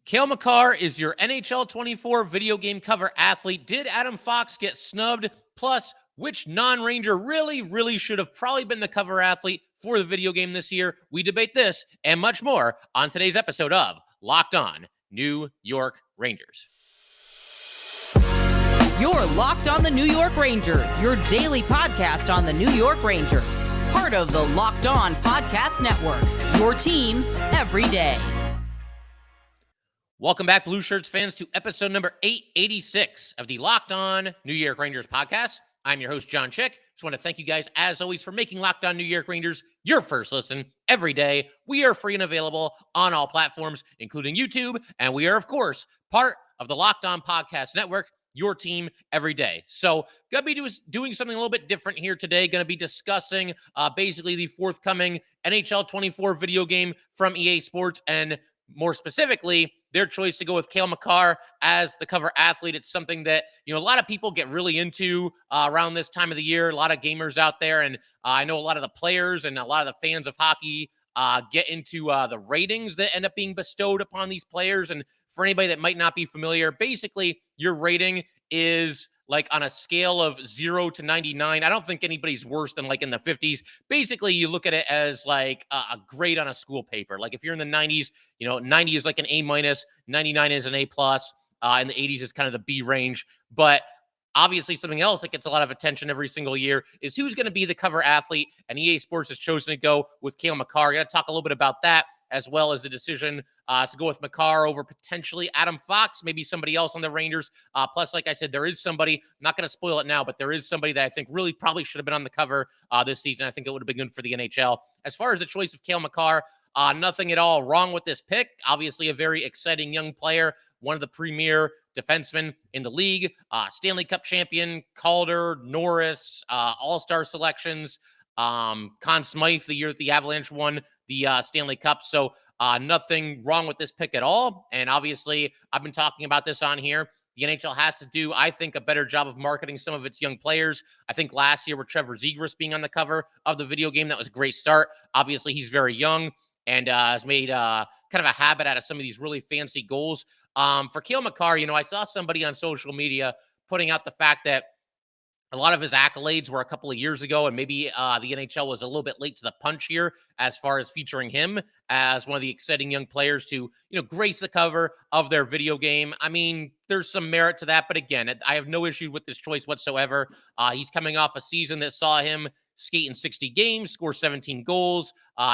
Cale Makar is your NHL 24 video game cover athlete. Did Adam Fox get snubbed? Plus, which non-Ranger really should have probably been the cover athlete for the video game this year? We debate this and much more on today's episode of Locked On New York Rangers. You're Locked On the New York Rangers, your daily podcast on the New York Rangers. Part of the Locked On Podcast Network, your team every day. Welcome back, Blue Shirts fans, to episode number 886 of the Locked On New York Rangers podcast. I'm your host, John Chick. Just want to thank you guys, as always, for making Locked On New York Rangers your first listen every day. We are free and available on all platforms, including YouTube, and we are, of course, part of the Locked On Podcast Network, your team every day. So going to be doing something a little bit different here today. Going to be discussing basically the forthcoming NHL 24 video game from EA Sports, and more specifically, their choice to go with Cale Makar as the cover athlete. It's something that, a lot of people get really into around this time of the year. A lot of gamers out there, and I know a lot of the players and a lot of the fans of hockey get into the ratings that end up being bestowed upon these players. And for anybody that might not be familiar, basically your rating is like on a scale of 0 to 99. I don't think anybody's worse than like in the 50s. Basically, you look at it as like a grade on a school paper. Like if you're in the 90s, 90 is like an A minus, 99 is an A plus, and the 80s is kind of the B range. But obviously, something else that gets a lot of attention every single year is who's going to be the cover athlete, and EA Sports has chosen to go with Cale Makar. We're going to talk a little bit about that, as well as the decision to go with Makar over potentially Adam Fox, maybe somebody else on the Rangers. Plus, like I said, there is somebody, I'm not going to spoil it now, but there is somebody that I think really probably should have been on the cover this season. I think it would have been good for the NHL. As far as the choice of Cale Makar, nothing at all wrong with this pick. Obviously, a very exciting young player, one of the premier defensemen in the league, Stanley Cup champion, Calder, Norris, all-star selections, Conn Smythe the year that the Avalanche won the Stanley Cup. So nothing wrong with this pick at all. And obviously, I've been talking about this on here. The NHL has to do, I think, a better job of marketing some of its young players. I think last year with Trevor Zegras being on the cover of the video game, that was a great start. Obviously, he's very young and has made kind of a habit out of some of these really fancy goals. For Cale Makar, I saw somebody on social media putting out the fact that a lot of his accolades were a couple of years ago, and maybe the NHL was a little bit late to the punch here as far as featuring him as one of the exciting young players to, grace the cover of their video game. I mean, there's some merit to that, but again, I have no issue with this choice whatsoever. He's coming off a season that saw him skate in 60 games, score 17 goals,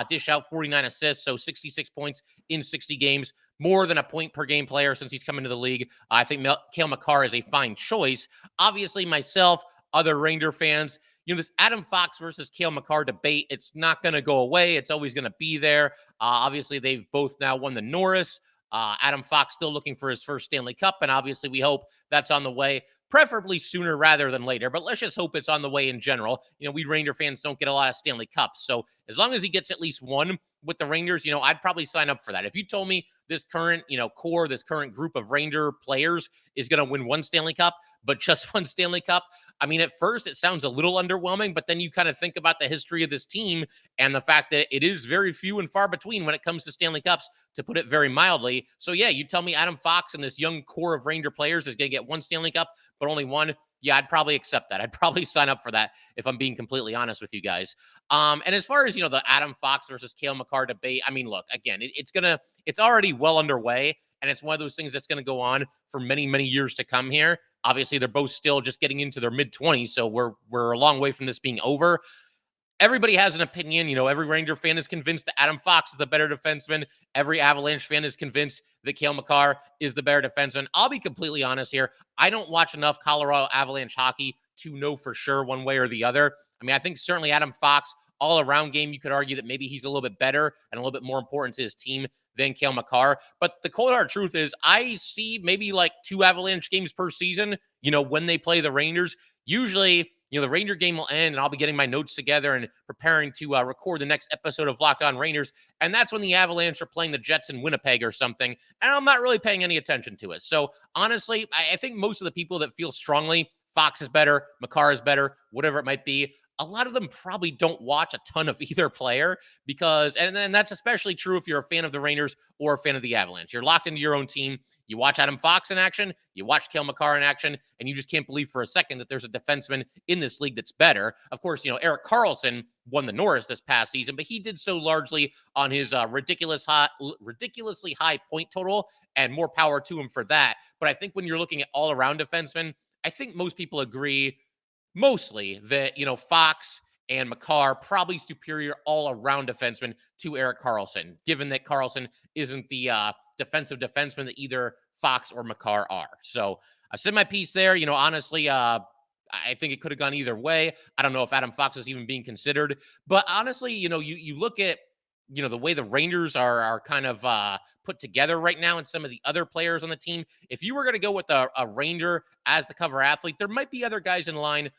dish out 49 assists, so 66 points in 60 games, more than a point per game player since he's come into the league. I think Cale Makar is a fine choice. Obviously, myself, other Ranger fans, this Adam Fox versus Cale Makar debate, it's not going to go away. It's always going to be there. Obviously, they've both now won the Norris. Adam Fox still looking for his first Stanley Cup, and obviously we hope that's on the way, preferably sooner rather than later, but let's just hope it's on the way in general. We Ranger fans don't get a lot of Stanley Cups, so as long as he gets at least one with the Rangers, I'd probably sign up for that. If you told me this current, core, this current group of Ranger players is going to win one Stanley Cup, but just one Stanley Cup, I mean, at first it sounds a little underwhelming, but then you kind of think about the history of this team and the fact that it is very few and far between when it comes to Stanley Cups, to put it very mildly. So yeah, you tell me Adam Fox and this young core of Ranger players is going to get one Stanley Cup, but only one. Yeah, I'd probably accept that. I'd probably sign up for that if I'm being completely honest with you guys. And as far as, the Adam Fox versus Cale Makar debate, I mean, look, again, it's already well underway, and it's one of those things that's going to go on for many, many years to come here. Obviously, they're both still just getting into their mid-20s, so we're a long way from this being over. Everybody has an opinion. Every Ranger fan is convinced that Adam Fox is the better defenseman. Every Avalanche fan is convinced that Cale Makar is the better defenseman. I'll be completely honest here. I don't watch enough Colorado Avalanche hockey to know for sure one way or the other. I mean, I think certainly Adam Fox, all-around game, you could argue that maybe he's a little bit better and a little bit more important to his team than Cale Makar. But the cold hard truth is I see maybe like 2 Avalanche games per season, when they play the Rangers. Usually, the Ranger game will end, and I'll be getting my notes together and preparing to record the next episode of Locked On Rangers. And that's when the Avalanche are playing the Jets in Winnipeg or something. And I'm not really paying any attention to it. So honestly, I think most of the people that feel strongly Fox is better, Makar is better, whatever it might be, a lot of them probably don't watch a ton of either player because, and then that's especially true if you're a fan of the Rangers or a fan of the Avalanche. You're locked into your own team. You watch Adam Fox in action, you watch Cale Makar in action, and you just can't believe for a second that there's a defenseman in this league that's better. Of course, Erik Karlsson won the Norris this past season, but he did so largely on his ridiculously high point total, and more power to him for that. But I think when you're looking at all-around defensemen, I think most people agree mostly that, Fox and Makar probably superior all-around defenseman to Erik Karlsson, given that Karlsson isn't the defensive defenseman that either Fox or Makar are. So I've said my piece there. Honestly, I think it could have gone either way. I don't know if Adam Fox is even being considered. But honestly, you look at, the way the Rangers are kind of put together right now and some of the other players on the team. If you were going to go with a Ranger as the cover athlete, there might be other guys in line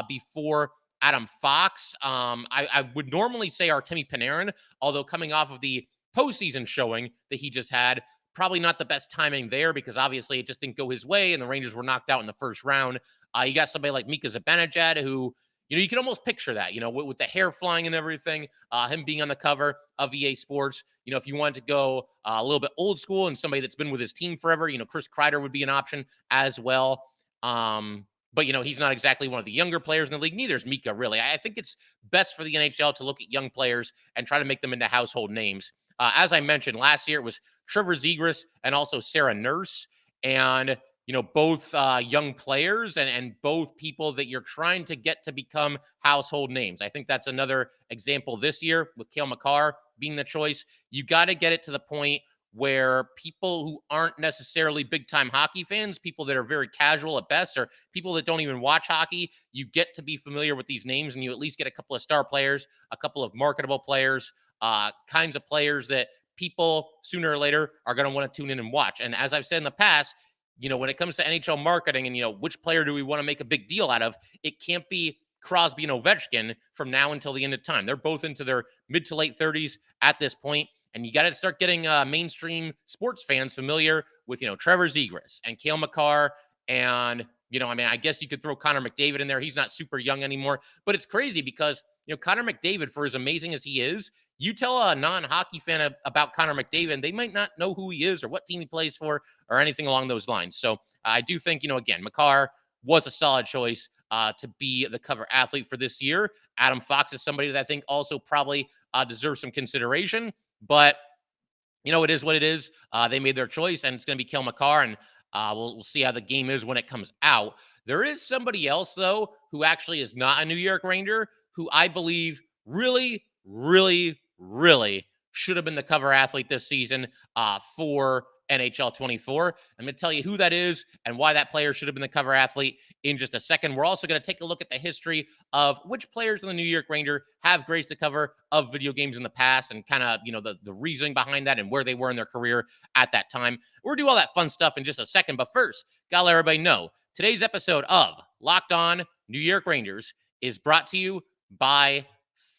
before Adam Fox. I would normally say Artemi Panarin, although coming off of the postseason showing that he just had, probably not the best timing there because obviously it just didn't go his way and the Rangers were knocked out in the first round. You got somebody like Mika Zibanejad who, you can almost picture that, with the hair flying and everything, him being on the cover of EA Sports. If you wanted to go a little bit old school and somebody that's been with his team forever, Chris Kreider would be an option as well. But, he's not exactly one of the younger players in the league. Neither is Mika, really. I think it's best for the NHL to look at young players and try to make them into household names. As I mentioned, last year it was Trevor Zegras and also Sarah Nurse. And both young players and both people that you're trying to get to become household names. I think that's another example this year with Cale Makar being the choice. You got to get it to the point where people who aren't necessarily big-time hockey fans, people that are very casual at best, or people that don't even watch hockey, you get to be familiar with these names and you at least get a couple of star players, a couple of marketable players, kinds of players that people sooner or later are going to want to tune in and watch. And as I've said in the past, when it comes to NHL marketing and, which player do we want to make a big deal out of, it can't be Crosby and Ovechkin from now until the end of time. They're both into their mid to late 30s at this point, and you got to start getting mainstream sports fans familiar with, Trevor Zegras and Cale Makar. And, I guess you could throw Connor McDavid in there. He's not super young anymore, but it's crazy because, Connor McDavid, for as amazing as he is, you tell a non-hockey fan about Connor McDavid, and they might not know who he is or what team he plays for or anything along those lines. So I do think, again, Makar was a solid choice to be the cover athlete for this year. Adam Fox is somebody that I think also probably deserves some consideration, but, it is what it is. They made their choice, and it's going to be Cale Makar, and we'll see how the game is when it comes out. There is somebody else, though, who actually is not a New York Ranger, who I believe really, really, really should have been the cover athlete this season for NHL 24. I'm going to tell you who that is and why that player should have been the cover athlete in just a second. We're also going to take a look at the history of which players in the New York Ranger have graced the cover of video games in the past and kind of, the reasoning behind that and where they were in their career at that time. We're going to do all that fun stuff in just a second. But first, got to let everybody know, today's episode of Locked On New York Rangers is brought to you by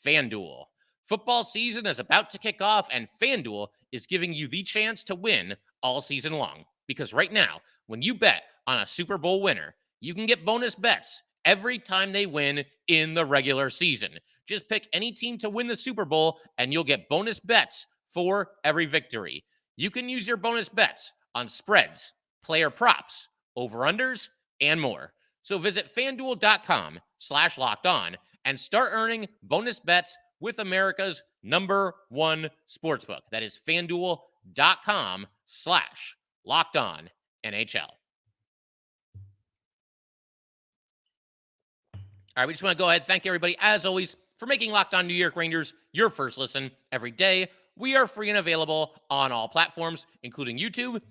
FanDuel. Football season is about to kick off, and FanDuel is giving you the chance to win all season long. Because right now, when you bet on a Super Bowl winner, you can get bonus bets every time they win in the regular season. Just pick any team to win the Super Bowl, and you'll get bonus bets for every victory. You can use your bonus bets on spreads, player props, over-unders, and more. So visit FanDuel.com/LockedOn and start earning bonus bets with America's #1 sportsbook. That is FanDuel.com/LockedOn NHL. All right, we just want to go ahead and thank everybody, as always, for making Locked On New York Rangers your first listen every day. We are free and available on all platforms, including YouTube.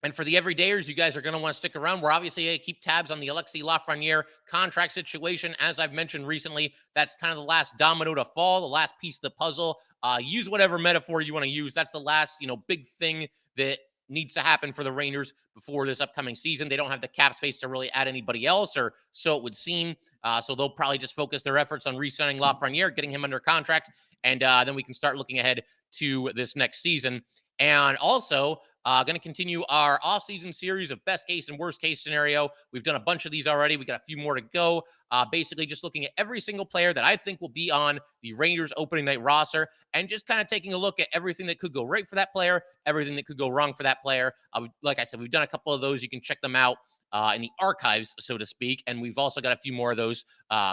And for the everydayers, you guys are going to want to stick around. We're obviously keep tabs on the Alexis Lafreniere contract situation. As I've mentioned recently, that's kind of the last domino to fall, the last piece of the puzzle. Use whatever metaphor you want to use. That's the last, big thing that needs to happen for the Rangers before this upcoming season. They don't have the cap space to really add anybody else, or so it would seem. So they'll probably just focus their efforts on re-signing Lafreniere, getting him under contract, and then we can start looking ahead to this next season. And also, Going to continue our offseason series of best case and worst case scenario. We've done a bunch of these already. We got a few more to go. Basically, just looking at every single player that I think will be on the Rangers opening night roster and just kind of taking a look at everything that could go right for that player, everything that could go wrong for that player. Like I said, we've done a couple of those. You can check them out in the archives, so to speak. And we've also got a few more of those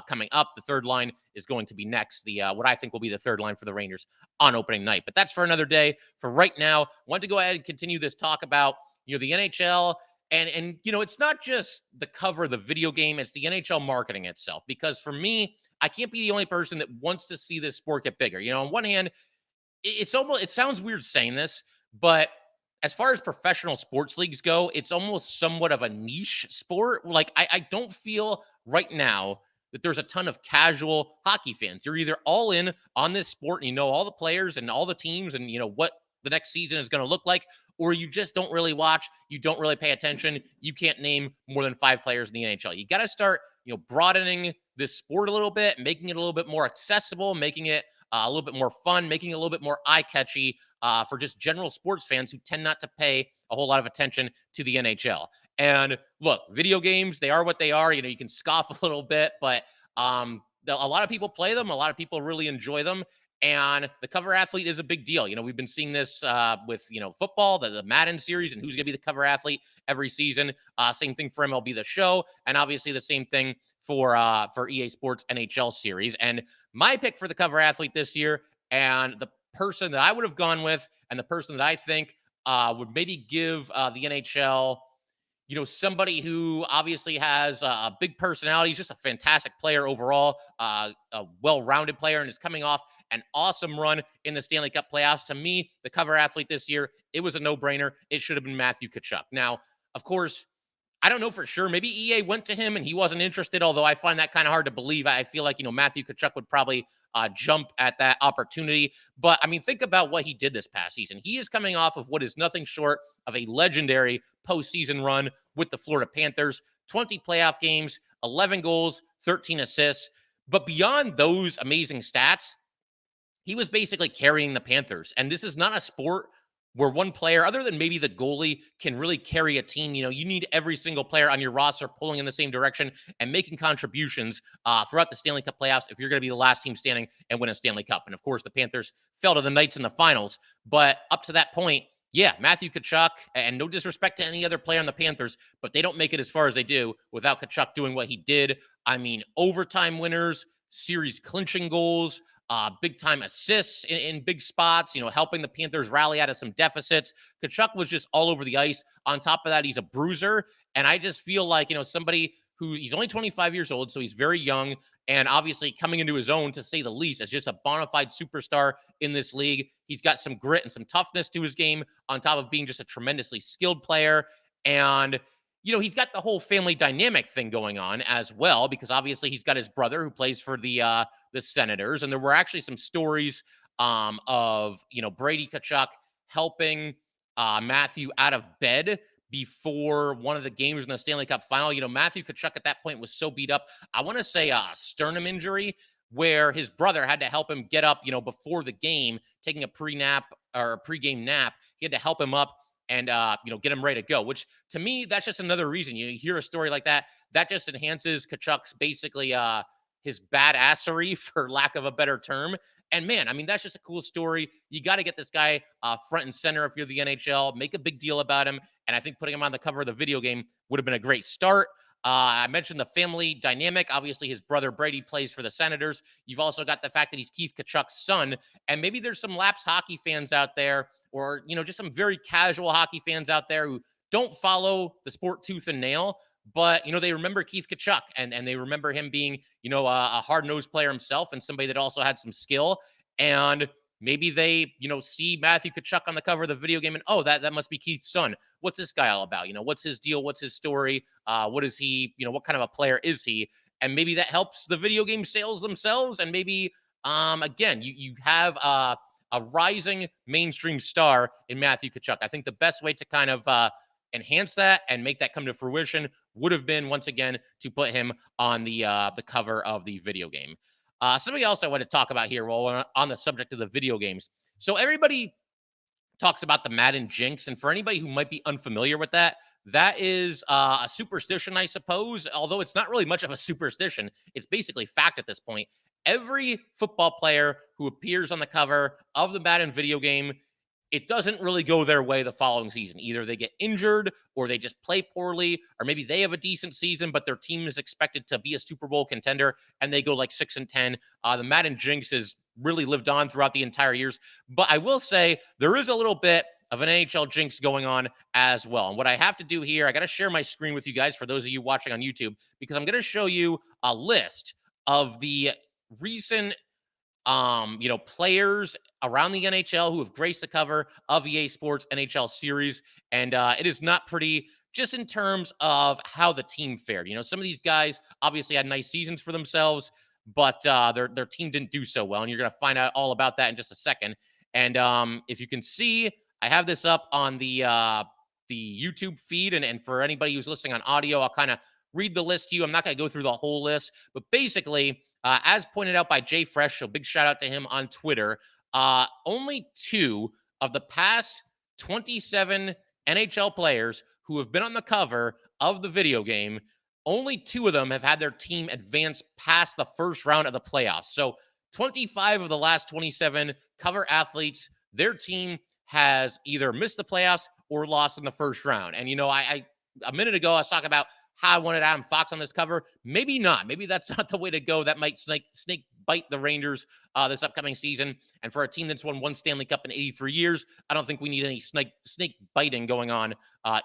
coming up. The third line is going to be next. The what I think will be the third line for the Rangers on opening night. But that's for another day. For right now, I want to go ahead and continue this talk about the NHL. And it's not just the cover of the video game, it's the NHL marketing itself. Because for me, I can't be the only person that wants to see this sport get bigger. On one hand, it sounds weird saying this, but as far as professional sports leagues go, it's almost somewhat of a niche sport. Like I don't feel right now that there's a ton of casual hockey fans. You're either all in on this sport and you know all the players and all the teams and what the next season is going to look like, or you just don't really watch, you don't really pay attention, you can't name more than 5 players in the NHL. You got to start, broadening this sport a little bit, making it a little bit more accessible, making it a little bit more fun, making it a little bit more eye-catchy for just general sports fans who tend not to pay a whole lot of attention to the NHL. And look, video games, they are what they are. You can scoff a little bit, but a lot of people play them. A lot of people really enjoy them. And the cover athlete is a big deal. We've been seeing this with, football, the Madden series, and who's going to be the cover athlete every season. Same thing for MLB The Show, and obviously the same thing for EA Sports NHL series. And my pick for the cover athlete this year, and the person that I would have gone with, and the person that I think would maybe give the NHL, somebody who obviously has a big personality. He's just a fantastic player overall, a well-rounded player, and is coming off an awesome run in the Stanley Cup playoffs. To me, the cover athlete this year, it was a no-brainer. It should have been Matthew Tkachuk. Now, of course, I don't know for sure. Maybe EA went to him and he wasn't interested, although I find that kind of hard to believe. I feel like, Matthew Tkachuk would probably jump at that opportunity. But, I mean, think about what he did this past season. He is coming off of what is nothing short of a legendary postseason run with the Florida Panthers, 20 playoff games, 11 goals, 13 assists. But beyond those amazing stats, he was basically carrying the Panthers. And this is not a sport where one player, other than maybe the goalie, can really carry a team. You need every single player on your roster pulling in the same direction and making contributions throughout the Stanley Cup playoffs if you're going to be the last team standing and win a Stanley Cup. And of course, the Panthers fell to the Knights in the finals. But up to that point, yeah, Matthew Tkachuk, and no disrespect to any other player on the Panthers, but they don't make it as far as they do without Tkachuk doing what he did. I mean, overtime winners, series clinching goals, big time assists in big spots, helping the Panthers rally out of some deficits. Tkachuk was just all over the ice. On top of that, he's a bruiser. And I just feel like, somebody who he's only 25 years old, so he's very young and obviously coming into his own, to say the least, as just a bona fide superstar in this league. He's got some grit and some toughness to his game on top of being just a tremendously skilled player. And he's got the whole family dynamic thing going on as well, because obviously he's got his brother who plays for the Senators. And there were actually some stories of, Brady Tkachuk helping Matthew out of bed before one of the games in the Stanley Cup final. Matthew Tkachuk at that point was so beat up. I want to say a sternum injury where his brother had to help him get up, before the game, taking a pre-nap or a pre-game nap. He had to help him up and, get him ready to go, which to me, that's just another reason. You hear a story like that, that just enhances Tkachuk's basically his badassery, for lack of a better term. And man, I mean, that's just a cool story. You got to get this guy front and center if you're the NHL, make a big deal about him. And I think putting him on the cover of the video game would have been a great start. I mentioned the family dynamic. Obviously, his brother Brady plays for the Senators. You've also got the fact that he's Keith Tkachuk's son. And maybe there's some lapsed hockey fans out there, or, just some very casual hockey fans out there who don't follow the sport tooth and nail, but, they remember Keith Tkachuk and they remember him being, a hard-nosed player himself and somebody that also had some skill. And maybe they, see Matthew Tkachuk on the cover of the video game and, oh, that must be Keith's son. What's this guy all about? What's his deal? What's his story? What is he, what kind of a player is he? And maybe that helps the video game sales themselves. And maybe, again, you have a rising mainstream star in Matthew Tkachuk. I think the best way to kind of enhance that and make that come to fruition would have been, once again, to put him on the cover of the video game. Something else I want to talk about here while we're on the subject of the video games. So everybody talks about the Madden jinx. And for anybody who might be unfamiliar with that, that is a superstition, I suppose, although it's not really much of a superstition. It's basically fact at this point. Every football player who appears on the cover of the Madden video game, it doesn't really go their way the following season. Either they get injured or they just play poorly, or maybe they have a decent season, but their team is expected to be a Super Bowl contender and they go like 6-10. The Madden jinx has really lived on throughout the entire years. But I will say there is a little bit of an NHL jinx going on as well. And what I have to do here, I got to share my screen with you guys for those of you watching on YouTube, because I'm going to show you a list of the recent players around the NHL who have graced the cover of EA Sports NHL series. And it is not pretty just in terms of how the team fared. Some of these guys obviously had nice seasons for themselves, but their team didn't do so well. And you're going to find out all about that in just a second. And if you can see, I have this up on the YouTube feed. And for anybody who's listening on audio, I'll kind of read the list to you. I'm not going to go through the whole list, but basically, as pointed out by Jay Fresh, so big shout out to him on Twitter, only 2 of the past 27 NHL players who have been on the cover of the video game, only 2 of them have had their team advance past the first round of the playoffs. So 25 of the last 27 cover athletes, their team has either missed the playoffs or lost in the first round. And, I a minute ago, I was talking about how I wanted Adam Fox on this cover. Maybe not. Maybe that's not the way to go. That might snake bite the Rangers this upcoming season. And for a team that's won 1 Stanley Cup in 83 years, I don't think we need any snake biting going on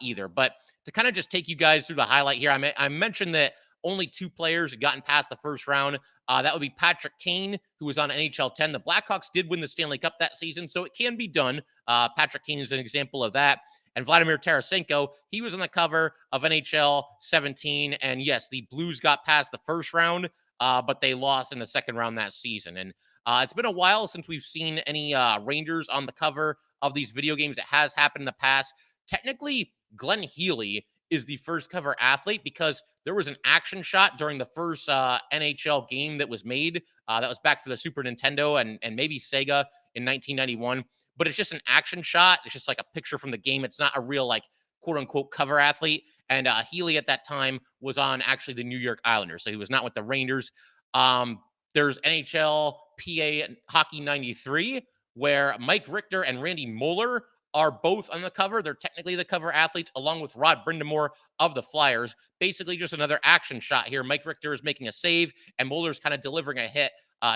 either. But to kind of just take you guys through the highlight here, I mentioned that only 2 players had gotten past the first round. That would be Patrick Kane, who was on NHL 10. The Blackhawks did win the Stanley Cup that season, so it can be done. Patrick Kane is an example of that. And Vladimir Tarasenko, he was on the cover of NHL 17. And yes, the Blues got past the first round, but they lost in the second round that season. And it's been a while since we've seen any Rangers on the cover of these video games. It has happened in the past. Technically, Glenn Healy is the first cover athlete because there was an action shot during the first NHL game that was made. That was back for the Super Nintendo and maybe Sega in 1991. But it's just an action shot. It's just like a picture from the game. It's not a real, like, quote unquote cover athlete. And Healy at that time was on actually the New York Islanders. So he was not with the Rangers. There's NHL PA Hockey 93, where Mike Richter and Randy Moeller are both on the cover. They're technically the cover athletes, along with Rod Brindamore of the Flyers. Basically just another action shot here. Mike Richter is making a save, and Moeller's kind of delivering a hit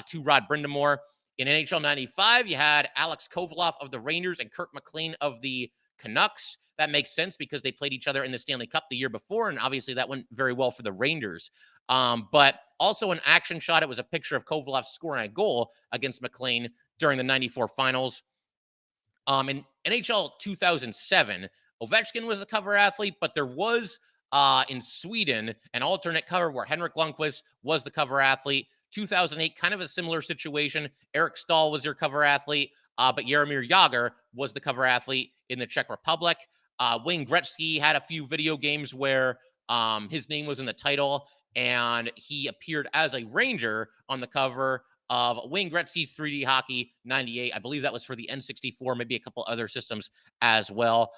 to Rod Brindamore. In NHL 95, you had Alex Kovaloff of the Rangers and Kirk McLean of the Canucks. That makes sense because they played each other in the Stanley Cup the year before, and obviously that went very well for the Rangers. But also an action shot. It was a picture of Kovaloff scoring a goal against McLean during the 94 finals. In NHL 2007, Ovechkin was the cover athlete, but there was in Sweden an alternate cover where Henrik Lundqvist was the cover athlete. 2008, kind of a similar situation. Eric Stahl was your cover athlete, but Jaromir Jagr was the cover athlete in the Czech Republic. Wayne Gretzky had a few video games where his name was in the title, and he appeared as a Ranger on the cover of Wayne Gretzky's 3D Hockey 98. I believe that was for the N64, maybe a couple other systems as well.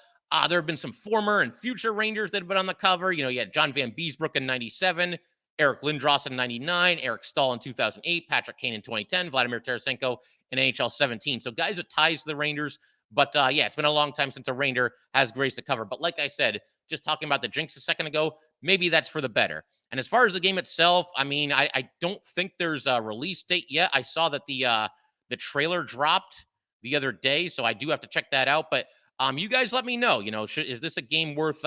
There have been some former and future Rangers that have been on the cover. You had John Van Beesbrook in 97, Eric Lindros in 99, Eric Stahl in 2008, Patrick Kane in 2010, Vladimir Tarasenko in NHL 17. So guys with ties to the Rangers. But it's been a long time since a Ranger has graced the cover. But like I said, just talking about the jinx a second ago, maybe that's for the better. And as far as the game itself, I don't think there's a release date yet. I saw that the trailer dropped the other day, so I do have to check that out. But you guys let me know. Is this a game worth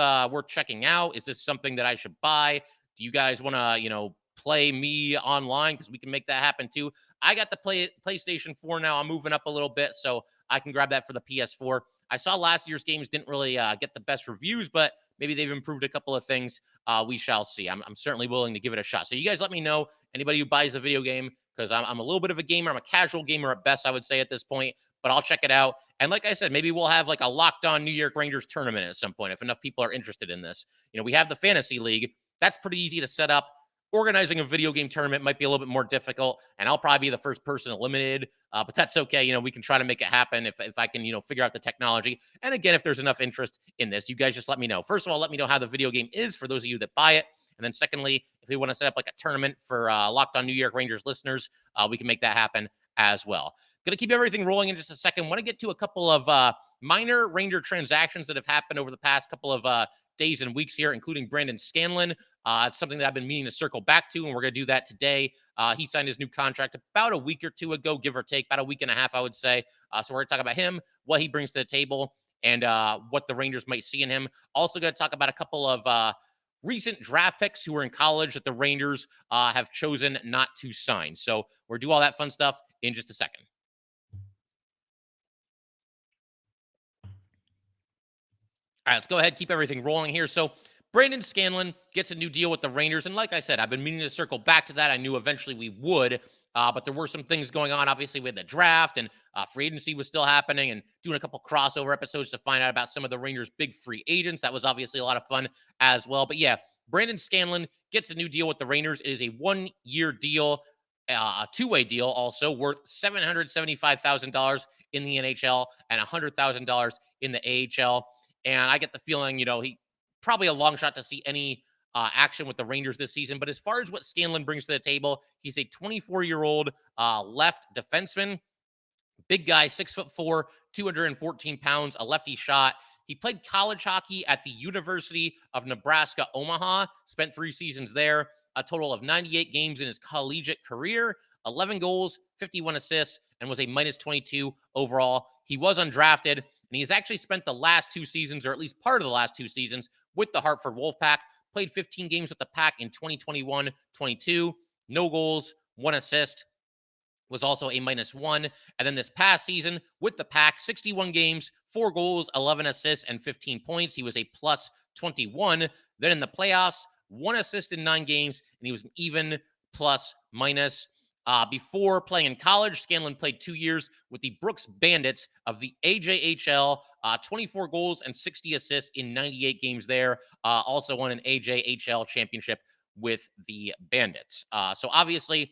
checking out? Is this something that I should buy? Do you guys want to, play me online? Because we can make that happen too. I got the PlayStation 4 now. I'm moving up a little bit, so I can grab that for the PS4. I saw last year's games didn't really get the best reviews, but maybe they've improved a couple of things. We shall see. I'm certainly willing to give it a shot. So you guys let me know, anybody who buys a video game, because I'm a little bit of a gamer. I'm a casual gamer at best, I would say at this point, but I'll check it out. And like I said, maybe we'll have like a Locked On New York Rangers tournament at some point if enough people are interested in this. We have the Fantasy League. That's pretty easy to set up. organizing a video game tournament might be a little bit more difficult, and I'll probably be the first person eliminated. But that's okay. We can try to make it happen if I can, figure out the technology. And again, if there's enough interest in this, you guys just let me know. First of all, let me know how the video game is for those of you that buy it. And then secondly, if we want to set up like a tournament for Locked On New York Rangers listeners, we can make that happen as well. Going to keep everything rolling in just a second. Want to get to a couple of minor Ranger transactions that have happened over the past couple of days and weeks here, including Brandon Scanlon. It's something that I've been meaning to circle back to, and we're going to do that today. He signed his new contract about a week or two ago, give or take, about a week and a half, I would say. So we're going to talk about him, what he brings to the table, and what the Rangers might see in him. Also going to talk about a couple of recent draft picks who are in college that the Rangers have chosen not to sign. So we'll do all that fun stuff in just a second. All right, let's go ahead, keep everything rolling here. So Brandon Scanlon gets a new deal with the Rangers. And like I said, I've been meaning to circle back to that. I knew eventually we would, but there were some things going on. Obviously, we had the draft and free agency was still happening, and doing a couple crossover episodes to find out about some of the Rangers' big free agents. That was obviously a lot of fun as well. But yeah, Brandon Scanlon gets a new deal with the Rangers. It is a 1-year deal, a two-way deal also, worth $775,000 in the NHL and $100,000 in the AHL. And I get the feeling, he probably a long shot to see any action with the Rangers this season. But as far as what Scanlon brings to the table, he's a 24-year-old left defenseman, big guy, 6'4", 214 pounds, a lefty shot. He played college hockey at the University of Nebraska, Omaha, spent 3 seasons there, a total of 98 games in his collegiate career, 11 goals, 51 assists, and was a -22 overall. He was undrafted, and he's actually spent the last 2 seasons, or at least part of the last 2 seasons, with the Hartford Wolfpack. Played 15 games with the Pack in 2021-22. No goals, 1 assist. Was also a -1. And then this past season with the Pack, 61 games, 4 goals, 11 assists, and 15 points. He was a +21. Then in the playoffs, 1 assist in 9 games, and he was an even +-. Before playing in college, Scanlon played 2 years with the Brooks Bandits of the AJHL, 24 goals and 60 assists in 98 games there. Also won an AJHL championship with the Bandits. So obviously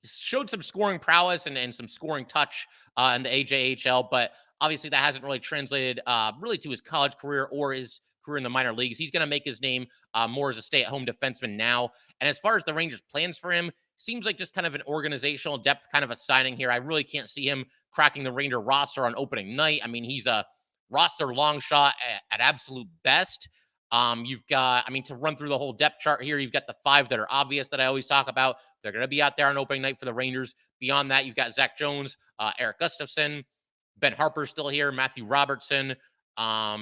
showed some scoring prowess and some scoring touch in the AJHL, but obviously that hasn't really translated really to his college career or his career in the minor leagues. He's going to make his name more as a stay-at-home defenseman now. And as far as the Rangers' plans for him, seems like just kind of an organizational depth kind of a signing here. I really can't see him cracking the Ranger roster on opening night. I mean, he's a roster long shot at absolute best. You've got, to run through the whole depth chart here, you've got the 5 that are obvious that I always talk about. They're going to be out there on opening night for the Rangers. Beyond that, you've got Zach Jones, Eric Gustafsson, Ben Harper still here, Matthew Robertson,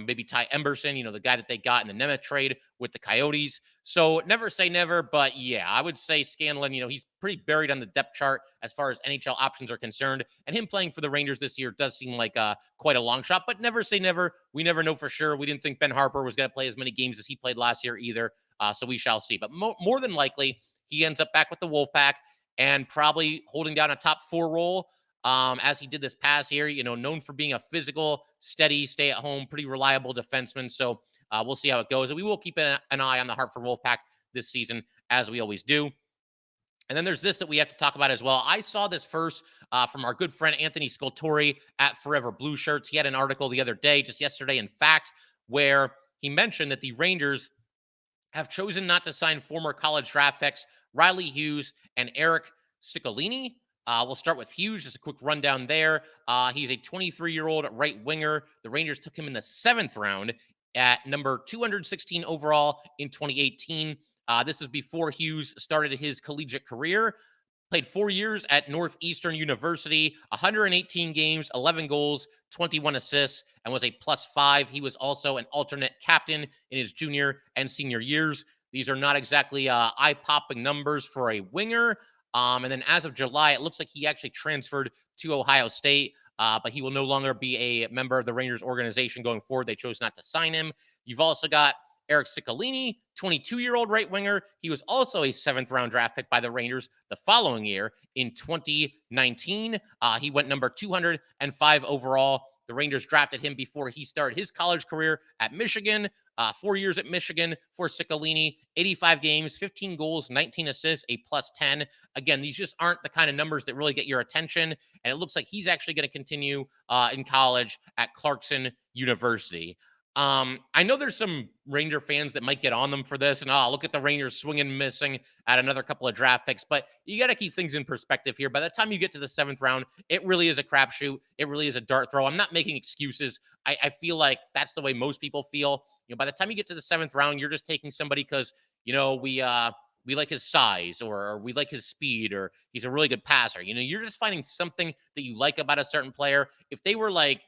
maybe Ty Emberson, the guy that they got in the Nemeth trade with the Coyotes. So never say never, but yeah, I would say Scanlon, he's pretty buried on the depth chart as far as NHL options are concerned. And him playing for the Rangers this year does seem like quite a long shot, but never say never. We never know for sure. We didn't think Ben Harper was going to play as many games as he played last year either. So we shall see. But more than likely, he ends up back with the Wolfpack and probably holding down a top 4 role. As he did this past year, known for being a physical, steady, stay-at-home, pretty reliable defenseman. So we'll see how it goes. And we will keep an eye on the Hartford Wolfpack this season, as we always do. And then there's this that we have to talk about as well. I saw this first from our good friend Anthony Scultori at Forever Blue Shirts. He had an article the other day, just yesterday, in fact, where he mentioned that the Rangers have chosen not to sign former college draft picks Riley Hughes and Eric Ciccolini. We'll start with Hughes, just a quick rundown there. He's a 23-year-old right winger. The Rangers took him in the 7th round at number 216 overall in 2018. This is before Hughes started his collegiate career. Played 4 years at Northeastern University, 118 games, 11 goals, 21 assists, and was a +5. He was also an alternate captain in his junior and senior years. These are not exactly eye-popping numbers for a winger. And then as of July, it looks like he actually transferred to Ohio State, but he will no longer be a member of the Rangers organization going forward. They chose not to sign him. You've also got Eric Ciccolini, 22-year-old right winger. He was also a 7th-round draft pick by the Rangers the following year in 2019. He went number 205 overall The Rangers drafted him before he started his college career at Michigan. 4 years at Michigan for Ciccolini, 85 games, 15 goals, 19 assists, a +10. Again, these just aren't the kind of numbers that really get your attention. And it looks like he's actually going to continue in college at Clarkson University. I know there's some Ranger fans that might get on them for this, and look at the Rangers swinging and missing at another couple of draft picks. But you got to keep things in perspective here. By the time you get to the 7th round, it really is a crapshoot. It really is a dart throw. I'm not making excuses. I feel like that's the way most people feel. By the time you get to the 7th round, you're just taking somebody because we like his size or we like his speed or he's a really good passer. You're just finding something that you like about a certain player. If they were like,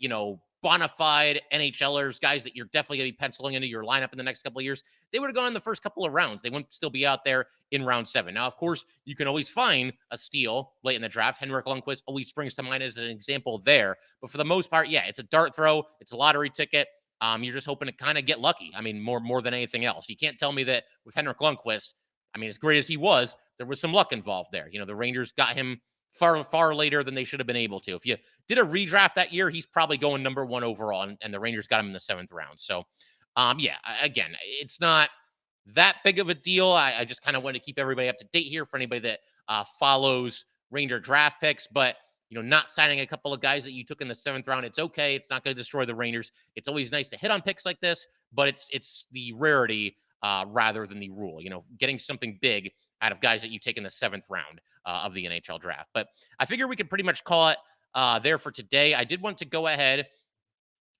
bona fide NHLers, guys that you're definitely going to be penciling into your lineup in the next couple of years, they would have gone in the first couple of rounds. They wouldn't still be out there in round 7. Now, of course, you can always find a steal late in the draft. Henrik Lundqvist always springs to mind as an example there. But for the most part, yeah, it's a dart throw. It's a lottery ticket. You're just hoping to kind of get lucky. I mean, more than anything else. You can't tell me that with Henrik Lundqvist, I mean, as great as he was, there was some luck involved there. The Rangers got him far later than they should have been able to. If you did a redraft that year, he's probably going number 1 overall, and the Rangers got him in the 7th round. So, yeah, again, it's not that big of a deal. I just kind of want to keep everybody up to date here for anybody that follows Ranger draft picks, but not signing a couple of guys that you took in the 7th round, it's okay. It's not going to destroy the Rangers. It's always nice to hit on picks like this, but it's the rarity rather than the rule. Getting something big out of guys that you take in the 7th round of the NHL draft. But I figure we could pretty much call it there for today. I did want to go ahead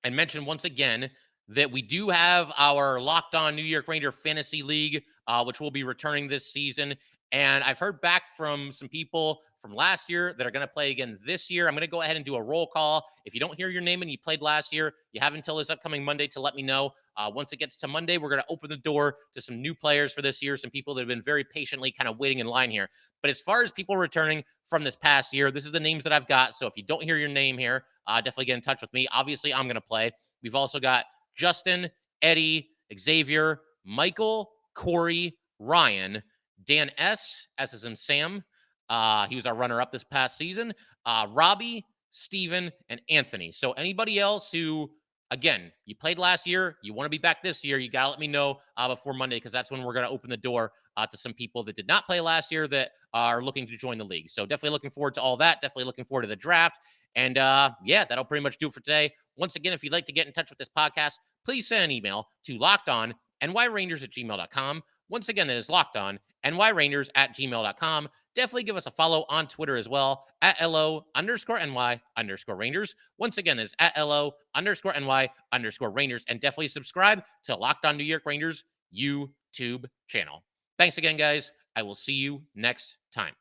and mention once again that we do have our Locked On New York Ranger Fantasy League, which will be returning this season. And I've heard back from some people from last year that are going to play again this year. I'm going to go ahead and do a roll call. If you don't hear your name and you played last year, you have until this upcoming Monday to let me know. Once it gets to Monday, we're going to open the door to some new players for this year, some people that have been very patiently kind of waiting in line here. But as far as people returning from this past year, this is the names that I've got. So if you don't hear your name here, definitely get in touch with me. Obviously, I'm going to play. We've also got Justin, Eddie, Xavier, Michael, Corey, Ryan, Dan S as in Sam. He was our runner-up this past season. Robbie, Steven, and Anthony. So anybody else who, again, you played last year, you want to be back this year, you got to let me know before Monday, because that's when we're going to open the door to some people that did not play last year that are looking to join the league. So definitely looking forward to all that. Definitely looking forward to the draft. And yeah, that'll pretty much do it for today. Once again, if you'd like to get in touch with this podcast, please send an email to lockedonnyrangers@gmail.com. Once again, that is lockedonnyrangers@gmail.com. Definitely give us a follow on Twitter as well at LO_NY_Rangers. Once again, that is at LO_NY_Rangers. And definitely subscribe to Locked On New York Rangers YouTube channel. Thanks again, guys. I will see you next time.